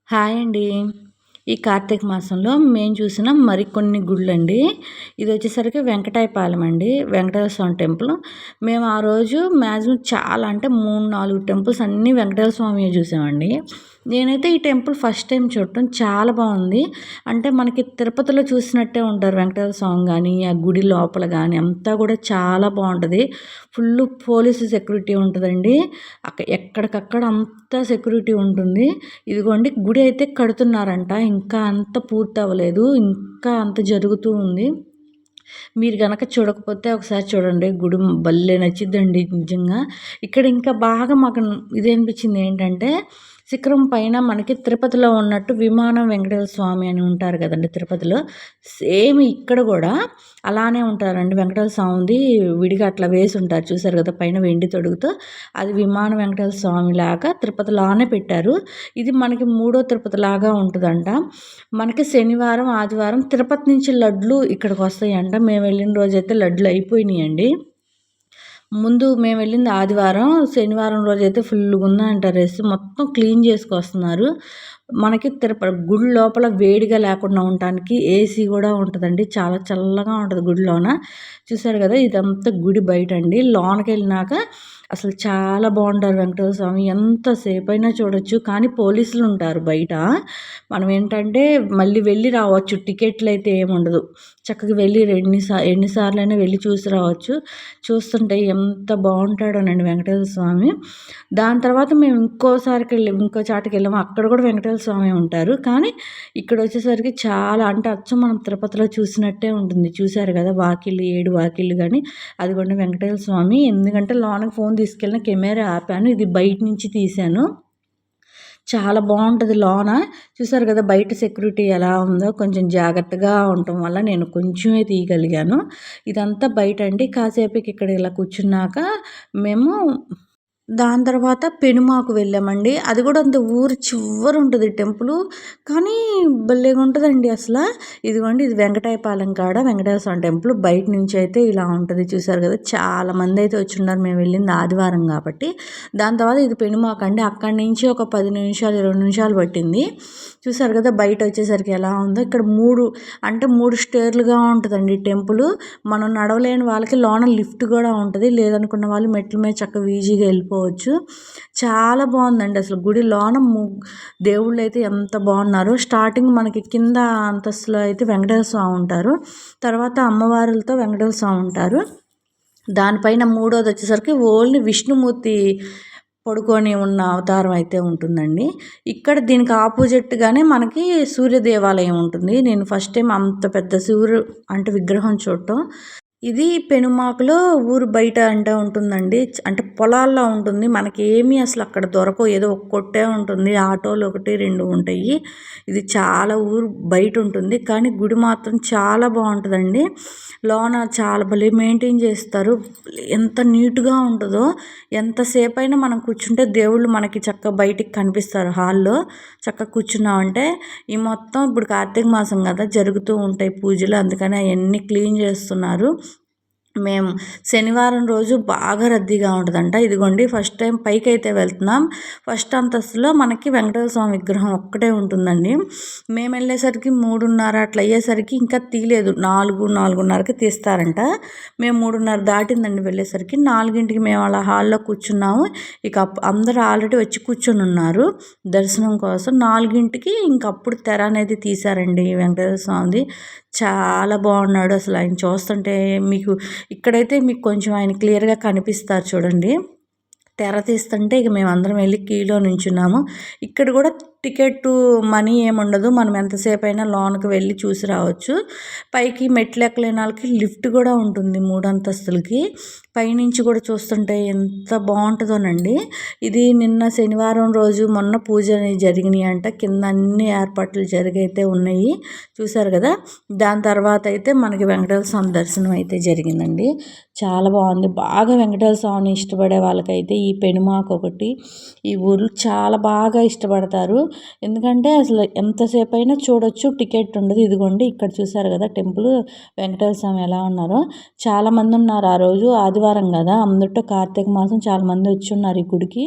Hi అండి. ఈ కార్తీక మాసంలో మేము చూసిన మరికొన్ని గుళ్ళండి. ఇదొచ్చేసరికి వెంకటాయపాలెం అండి. వెంకటేశ్వర స్వామి టెంపుల్. మేము ఆ రోజు మాక్సిమం చాలా అంటే 3, 4 టెంపుల్స్ అన్నీ వెంకటేశ్వర స్వామియే చూసామండి. నేనైతే ఈ టెంపుల్ ఫస్ట్ టైం చూడటం చాలా బావుంది. అంటే మనకి తిరుపతిలో చూసినట్టే ఉంటారు వెంకటేశ్వర స్వామి గాని, ఆ గుడి లోపల గాని అంతా కూడా చాలా బావుంటది. ఫుల్లు పోలీసు సెక్యూరిటీ ఉంటదండి. ఎక్కడికక్కడ అంతా సెక్యూరిటీ ఉంటుంది. ఇదిగోండి గుడి అయితే కడుతున్నారంట. ఇంకా అంత పూర్తవ్వలేదు. ఇంకా అంత జరుగుతూ ఉంది. మీరు గనక చూడకపోతే ఒకసారి చూడండి. గుడి భలే నచ్చిద్దండి నిజంగా. ఇక్కడ ఇంకా బాగా మాకు ఇది అనిపించింది ఏంటంటే, శిఖరం పైన మనకి తిరుపతిలో ఉన్నట్టు విమానం వెంకటేశ్వర స్వామి అని ఉంటారు కదండీ తిరుపతిలో. సేమ్ ఇక్కడ గూడా అలానే ఉంటారండి. వెంకటేశ్వర స్వామిది విడిగా అట్లా వేసుంటారు చూసారు కదా! పైన వెండి తొడుగుతో. అది విమానం వెంకటేశ్వర స్వామిలాగా తిరుపతిలానే పెట్టారు. ఇది మనకి మూడో తిరుపతిలాగా ఉంటదంట. మనకి శనివారం, ఆదివారం తిరుపతి నుంచి లడ్లు ఇక్కడికొస్తాయంట. మేము వెళ్ళిన రోజైతే లడ్లు అయిపోయినాయండి. ముందు మేము వెళ్ళింది ఆదివారం. శనివారం రోజైతే ఫుల్లుగుందంట రష్. మొత్తం క్లీన్ చేసుకొస్తున్నారు. మనకి గుడి లోపల వేడిగా లేకుండా ఉండటానికి ఏసీ గూడా ఉంటదండి. చాలా చల్లగా ఉంటది గుడిలోన. చూసారు గదా! ఇదంతా గుడి బయటండి. లోనకెళ్ళినాక అసలు చాలా బావుంటారు వెంకటేశ్వర స్వామి. ఎంతసేపైనా చూడొచ్చు. కానీ పోలీసులుంటారు బయట. మనం ఏంటంటే మళ్ళీ వెళ్ళి రావచ్చు. టికెట్లయితే ఏముండదు. చక్కగా వెళ్ళి ఎన్ని సార్లైనా వెళ్ళి చూసి రావచ్చు. చూస్తుంటే ఎంత బావుంటాడోనండి వెంకటేశ్వర స్వామి. దాని తర్వాత మేము ఇంకో చాటకెళ్ళాము. అక్కడ కూడా వెంకటేశ్వర స్వామి ఉంటారు. కానీ ఇక్కడొచ్చేసరికి చాలా అంటే అచ్చం మనం తిరుపతిలో చూసినట్టే ఉంటుంది. చూసారు కదా! వాకిళ్ళు 7 వాకిళ్ళు గాని అదిగోండి వెంకటేశ్వర స్వామి. ఎందుకంటే లోనకి ఫోన్ తీసుకెళ్ళిన కెమెరా ఆపాను. ఇది బయట నుంచి తీశాను. చాలా బావుంటది లోన. చూసారు కదా! బయట సెక్యూరిటీ ఎలా ఉందో కొంచెం జాగ్రత్తగా ఉండటం వల్ల నేను కొంచెమే తీయగలిగాను. ఇదంతా బయటండి. కాసేపటికి ఇక్కడ ఇలా కూర్చున్నాక మేము దాని తర్వాత పెనుమాకు వెళ్ళామండి. అది కూడా అంత ఊరు చివరుంటది టెంపులు. కానీ భలేగుంటదండి అసల. ఇదిగోండి ఇది వెంకటాయపాలెం కాడ వెంకటేశ్వర స్వామి టెంపుల్. బయట నుంచి అయితే ఇలా ఉంటది. చూసారు కదా! చాలా మందైతే వచ్చున్నారు. మేము వెళ్ళింది ఆదివారం కాబట్టి. దాని తర్వాత ఇది పెనుమాకండి. అక్కడి నుంచి ఒక 10 నిమిషాలు, 20 నిమిషాలు పట్టింది. చూసారు కదా! బయట వచ్చేసరికి ఎలా ఉందో. ఇక్కడ 3 స్టేర్లుగా ఉంటదండి టెంపులు. మనం నడవలేని వాళ్ళకి లోన లిఫ్ట్ కూడా ఉంటది. లేదనుకున్న వాళ్ళు మెట్ల మీద చక్కగా ఈజీగా వెళ్ళిపోవచ్చు. చాలా బావుందండి అసలు గుడి లోన దేవుళ్ళైతే ఎంత బాగున్నారో. స్టార్టింగ్ మనకి కింద అంతస్తులో అయితే వెంకటేశ్వర స్వామి ఉంటారు. తర్వాత అమ్మవారులతో వెంకటేశ్వర స్వామి ఉంటారు. దానిపైన మూడోది వచ్చేసరికి ఓన్లీ విష్ణుమూర్తి పడుకొని ఉన్న అవతారం అయితే ఉంటుందండి. ఇక్కడ దీనికి ఆపోజిట్‌గానే మనకి సూర్య దేవాలయం ఉంటుంది. నేను ఫస్ట్ టైం అంత పెద్ద అంటే విగ్రహం చూడటం. ఇది పెనుమాకలో ఊరు బయట అంటే ఉంటుందండి. అంటే పొలాల్లో ఉంటుంది. మనకేమీ అసలు అక్కడ దొరకవు. ఏదో ఒక కొట్టే ఉంటుంది. ఆటోలు 1, 2 ఉంటాయి. ఇది చాలా ఊరు బయట ఉంటుంది. కానీ గుడి మాత్రం చాలా బావుంటదండి. లోన చాలా భలే మెయింటైన్ చేస్తారు. ఎంత నీట్‌గా ఉంటదో. ఎంతసేపైనా మనం కూర్చుంటే దేవుళ్ళు మనకి చక్కగా బయటికి కనిపిస్తారు హాల్‌లో. చక్కగా కూర్చున్నామంటే ఈ మొత్తం ఇప్పుడు కార్తీక మాసం కదా! జరుగుతూ ఉంటాయి పూజలు. అందుకని అయన్నీ క్లీన్ చేస్తున్నారు. మేము శనివారం రోజు బాగా రద్దీగా ఉంటదంట. ఇదిగోండి ఫస్ట్ టైం పైకైతే వెళ్తున్నాం. ఫస్ట్ అంతస్తులో మనకి వెంకటేశ్వర స్వామి విగ్రహం ఒక్కటే ఉంటుందండి. మేమెళ్ళేసరికి 3:30 అట్లా అయ్యేసరికి ఇంకా తీయలేదు. 4, 4:30కి తీస్తారంట. మేము 3:30 దాటిందండి వెళ్ళేసరికి. 4కి మేము అలా హాల్‌లో కూర్చున్నాము. ఇక అందరూ ఆల్రెడీ వచ్చి కూర్చొనున్నారు దర్శనం కోసం. 4కి ఇంకప్పుడు తెర అనేది తీశారండి వెంకటేశ్వర స్వామిది. చాలా బాగున్నాడు అసలు. ఆయన చూస్తుంటే ఇక్కడైతే మీకు కొంచెం ఆయన క్లియర్‌గా కనిపిస్తారు చూడండి. తెర తీస్తుంటే ఇక మేమందరం వెళ్ళి క్యూలో నించున్నాము. ఇక్కడ కూడా టికెట్టు మనీ ఏముండదు. మనం ఎంతసేపైనా లోనకి వెళ్ళి చూసి రావచ్చు. పైకి మెట్లెక్కలేని వాళ్ళకి లిఫ్ట్ కూడా ఉంటుంది 3 అంతస్తులకి. పైనుంచి కూడా చూస్తుంటే ఎంత బావుంటదోనండి. ఇది నిన్న శనివారం రోజు మొన్న పూజలు జరిగినాయంట. కింద అన్ని ఏర్పాట్లు జరిగైతే ఉన్నాయి. చూసారు కదా! దాని తర్వాత అయితే మనకి వెంకటేశ్వర స్వామి దర్శనం అయితే జరిగిందండి. చాలా బాగుంది. బాగా వెంకటేశ్వర స్వామిని ఇష్టపడే వాళ్ళకైతే ఈ పెనుమాక ఒకటి ఈ ఊర్లో చాలా బాగా ఇష్టపడతారు. ఎందుకంటే అసలు ఎంతసేపు అయినా చూడొచ్చు. టికెట్ ఉండదు. ఇదిగోండి ఇక్కడ చూసారు కదా టెంపుల్ వెంకటేశ్వర స్వామి ఎలా ఉన్నారో. చాలామంది ఉన్నారు ఆ రోజు ఆదివారం కదా! అందుట్లో కార్తీక మాసం చాలామంది వచ్చి ఉన్నారు ఈ గుడికి.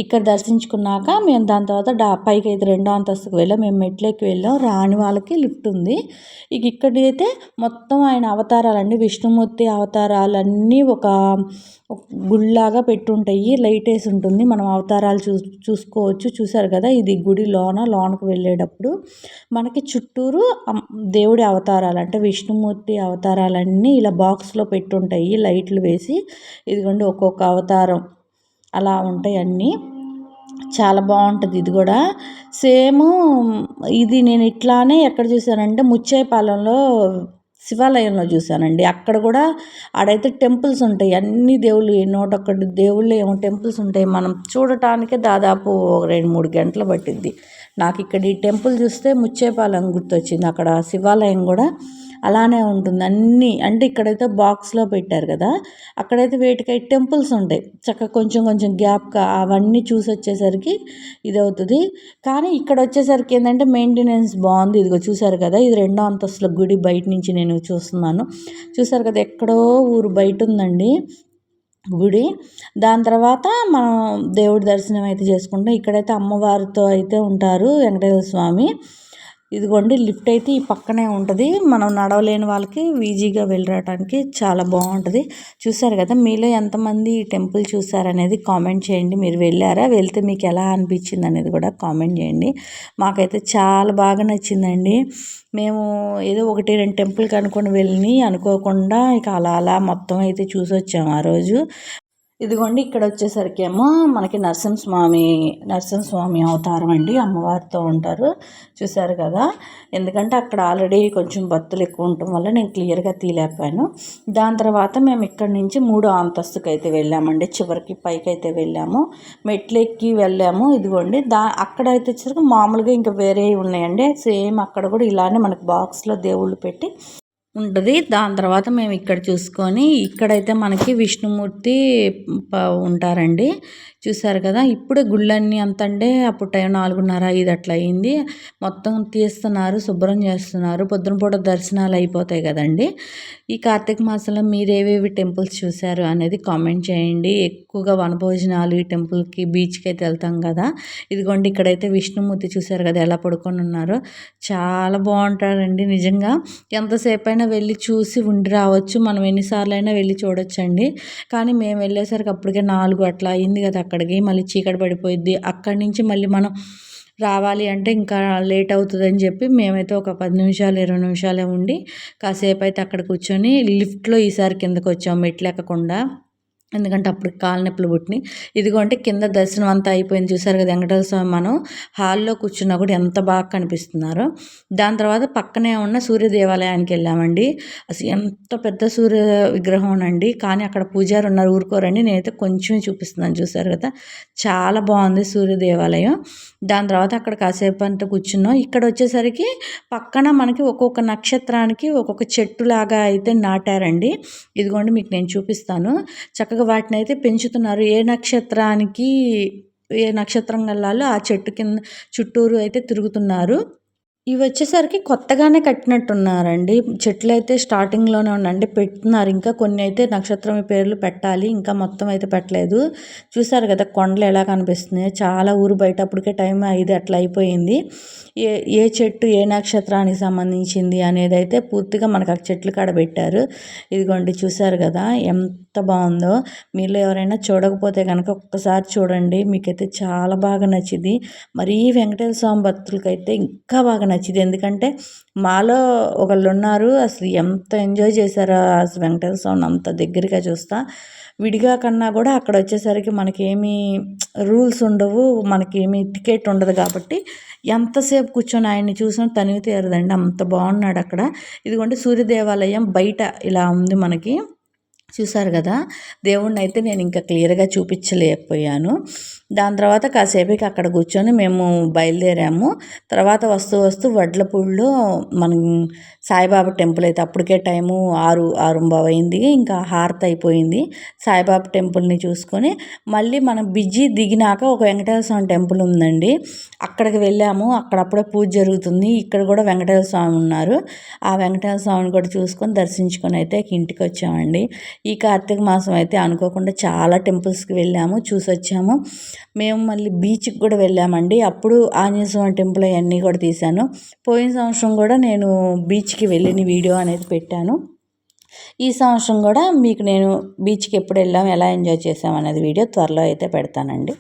ఇక్కడ దర్శించుకున్నాక మేము దాని తర్వాత పైకి అయితే రెండో అంతస్తుకు వెళ్ళాం. మేము మెట్లెక్కి వెళ్ళాం. రాని వాళ్ళకి లిఫ్ట్ ఉంది. ఇక్కడైతే మొత్తం ఆయన అవతారాలండి, విష్ణుమూర్తి అవతారాలన్నీ ఒక గుడిలాగా పెట్టుంటాయి. లైట్ వేసి ఉంటుంది, మనం అవతారాలు చూసుకోవచ్చు. చూసారు కదా, ఇది గుడి లోనకు వెళ్ళేటప్పుడు మనకి చుట్టూరు దేవుడి అవతారాలు అంటే విష్ణుమూర్తి అవతారాలన్నీ ఇలా బాక్స్లో పెట్టుంటాయి లైట్లు వేసి. ఇదిగోండి ఒక్కొక్క అవతారం అలా ఉంటాయి అన్నీ. చాలా బాగుంటుంది. ఇది కూడా సేమ్ ఇది నేను ఇట్లానే ఎక్కడ చూసానంటే ముచ్చేపాలెంలో శివాలయంలో చూశానండి. అక్కడ కూడా ఆడైతే టెంపుల్స్ ఉంటాయి, అన్ని దేవుళ్ళు 101 దేవుళ్ళు ఏమో టెంపుల్స్ ఉంటాయి. మనం చూడటానికే దాదాపు 2-3 గంటలు పట్టింది. నాకు ఇక్కడ ఈ టెంపుల్ చూస్తే ముచ్చేపాలెం గుర్తొచ్చింది. అక్కడ శివాలయం కూడా అలానే ఉంటుంది అన్నీ. అంటే ఇక్కడైతే బాక్స్లో పెట్టారు కదా, అక్కడైతే వేటికై టెంపుల్స్ ఉంటాయి చక్కగా కొంచెం కొంచెం గ్యాప్గా. అవన్నీ చూసి వచ్చేసరికి ఇది అవుతుంది. కానీ ఇక్కడ వచ్చేసరికి ఏంటంటే మెయింటెనెన్స్ బాగుంది. ఇదిగో చూసారు కదా, ఇది రెండో అంతస్తుల గుడి బయట నుంచి నేను చూస్తున్నాను. చూసారు కదా, ఎక్కడో ఊరు బయట ఉందండి గుడి. దాని తర్వాత మనం దేవుడి దర్శనం అయితే చేసుకుంటాం. ఇక్కడైతే అమ్మవారితో అయితే ఉంటారు వెంకటేశ్వర స్వామి. ఇదిగోండి లిఫ్ట్ అయితే ఈ పక్కనే ఉంటుంది. మనం నడవలేని వాళ్ళకి ఈజీగా వెళ్ళడానికి చాలా బాగుంటుంది. చూసారు కదా, మీలో ఎంతమంది ఈ టెంపుల్ చూసారనేది కామెంట్ చేయండి. మీరు వెళ్ళారా, వెళ్తే మీకు ఎలా అనిపించింది అనేది కూడా కామెంట్ చేయండి. మాకైతే చాలా బాగా నచ్చిందండి. మేము ఏదో 1-2 టెంపుల్కి అనుకోకుండా ఇక అలా మొత్తం అయితే చూసి వచ్చాము ఆ రోజు. ఇదిగోండి ఇక్కడ వచ్చేసరికి ఏమో మనకి నరసింహస్వామి అవతారం అండి, అమ్మవారితో ఉంటారు. చూసారు కదా, ఎందుకంటే అక్కడ ఆల్రెడీ కొంచెం భక్తులు ఎక్కువ ఉండటం వల్ల నేను క్లియర్గా తీలేపాను. దాని తర్వాత మేము ఇక్కడ నుంచి 3వ అంతస్తుకి అయితే వెళ్ళామండి. చివరికి పైకి అయితే వెళ్ళాము, మెట్లెక్కి వెళ్ళాము. ఇదిగోండి అక్కడైతే వచ్చేసరికి మామూలుగా ఇంకా వేరే ఉన్నాయండి. సేమ్ అక్కడ కూడా ఇలానే మనకి బాక్స్లో దేవుళ్ళు పెట్టి ఉంటుంది. దాని తర్వాత మేము ఇక్కడ చూసుకొని ఇక్కడైతే మనకి విష్ణుమూర్తి ఉంటారండి. చూసారు కదా, ఇప్పుడే గుళ్ళన్నీ అంత అంటే అప్పుడు టైం 4:30-5 అట్లా అయింది. మొత్తం తీస్తున్నారు, శుభ్రం చేస్తున్నారు. పొద్దున పూట దర్శనాలు అయిపోతాయి కదండి. ఈ కార్తీక మాసంలో మీరు ఏవేవి టెంపుల్స్ చూశారు అనేది కామెంట్ చేయండి. ఎక్కువగా వనభోజనాలు ఈ టెంపుల్కి బీచ్కి అయితే వెళ్తాం కదా. ఇదిగోండి ఇక్కడైతే విష్ణుమూర్తి చూసారు కదా ఎలా పడుకొని ఉన్నారో, చాలా బాగుంటారండి నిజంగా. ఎంతసేపు అయినా వెళ్ళి చూసి ఉండి రావచ్చు, మనం ఎన్నిసార్లు అయినా వెళ్ళి చూడొచ్చండి. కానీ మేము వెళ్ళేసరికి అప్పటికే 4 అట్లా అయింది కదా, అక్కడికి మళ్ళీ చీకటి పడిపోయిద్ది. అక్కడి నుంచి మళ్ళీ మనం రావాలి అంటే ఇంకా లేట్ అవుతుందని చెప్పి మేమైతే ఒక 10 నిమిషాలు 20 నిమిషాలే ఉండి కాసేపు అయితే అక్కడ కూర్చొని లిఫ్ట్లో ఈసారి కిందకు వచ్చాము మెట్లు ఎక్కకుండా. ఎందుకంటే అప్పుడు కాలు నొప్పులు పుట్టినాయి. ఇదిగోంటే కింద దర్శనం అంతా అయిపోయింది. చూసారు కదా, వెంకటేశ్వర స్వామి మనం హాల్లో కూర్చున్నా కూడా ఎంత బాగా కనిపిస్తున్నారో. దాని తర్వాత పక్కనే ఉన్న సూర్య దేవాలయానికి వెళ్ళామండి. అసలు ఎంత పెద్ద సూర్య విగ్రహం అండి, కానీ అక్కడ పూజారి ఉన్నారు, ఊరుకోరండి. నేనైతే కొంచెమే చూపిస్తున్నాను. చూసారు కదా, చాలా బాగుంది సూర్య దేవాలయం. దాని తర్వాత అక్కడ కాసేపు అంతా కూర్చున్నాం. ఇక్కడ వచ్చేసరికి పక్కన మనకి ఒక్కొక్క నక్షత్రానికి ఒక్కొక్క చెట్టులాగా అయితే నాటారండి. ఇదిగోండి మీకు నేను చూపిస్తాను. చక్కగా వాటిని అయితే పెంచుతున్నారు. ఏ నక్షత్రం వెళ్ళాలో ఆ చెట్టు కింద చుట్టూరు అయితే తిరుగుతున్నారు. ఇవి వచ్చేసరికి కొత్తగానే కట్టినట్టున్నారండి. చెట్లు అయితే స్టార్టింగ్లోనే ఉండండి పెట్టుతున్నారు. ఇంకా కొన్ని అయితే నక్షత్రం పేర్లు పెట్టాలి, ఇంకా మొత్తం అయితే పెట్టలేదు. చూసారు కదా కొండలు ఎలా కనిపిస్తున్నాయి. చాలా ఊరు బయట అప్పటికే టైం 5 అట్లా అయిపోయింది. ఏ చెట్టు ఏ నక్షత్రానికి సంబంధించింది అనేది అయితే పూర్తిగా మనకు ఆ చెట్లు కాడ పెట్టారు. ఇదిగోండి చూసారు కదా ఎంత బాగుందో. మీలో ఎవరైనా చూడకపోతే కనుక ఒక్కసారి చూడండి, మీకైతే చాలా బాగా నచ్చింది. మరీ వెంకటేశ్వర స్వామి భక్తులకైతే ఇంకా బాగా నచ్చింది. ఎందుకంటే మాలో ఒకళ్ళు ఉన్నారు, అసలు ఎంత ఎంజాయ్ చేశారో అసలు వెంకటేశ్వర స్వామిని అంత దగ్గరగా చూస్తా. విడిగా కన్నా కూడా అక్కడ వచ్చేసరికి మనకేమీ రూల్స్ ఉండవు, మనకేమీ టికెట్ ఉండదు కాబట్టి ఎంతసేపు కూర్చొని ఆయన్ని చూసినా తనివి తీరదండి, అంత బాగున్నాడు అక్కడ. ఇదిగోండి సూర్య దేవాలయం బయట ఇలా ఉంది మనకి. చూసారు కదా, దేవుణ్ణి అయితే నేను ఇంకా క్లియర్గా చూపించలేకపోయాను. దాని తర్వాత కాసేపుకి అక్కడ కూర్చొని మేము బయలుదేరాము. తర్వాత వస్తూ వడ్లపూడిలో మనం సాయిబాబా టెంపుల్ అయితే అప్పటికే టైము 6:15 అయింది. ఇంకా హారతి అయిపోయింది. సాయిబాబా టెంపుల్ని చూసుకొని మళ్ళీ మనం బిజీ దిగినాక ఒక వెంకటేశ్వర స్వామి టెంపుల్ ఉందండి, అక్కడికి వెళ్ళాము. అప్పుడే పూజ జరుగుతుంది. ఇక్కడ కూడా వెంకటేశ్వర స్వామి ఉన్నారు. ఆ వెంకటేశ్వర స్వామిని కూడా చూసుకొని దర్శించుకొని అయితే ఇంటికి వచ్చామండి. ఈ కార్తీక మాసం అయితే అనుకోకుండా చాలా టెంపుల్స్కి వెళ్ళాము, చూసి వచ్చాము. మేము మళ్ళీ బీచ్కి కూడా వెళ్ళామండి. అప్పుడు ఆంజనేయ స్వామి టెంపుల్ అవన్నీ కూడా తీశాను. పోయిన సంవత్సరం కూడా నేను బీచ్కి వెళ్ళిన వీడియో అనేది పెట్టాను. ఈ సంవత్సరం కూడా మీకు నేను బీచ్కి ఎప్పుడు వెళ్ళాం, ఎలా ఎంజాయ్ చేసాం అనేది వీడియో త్వరలో అయితే పెడతానండి.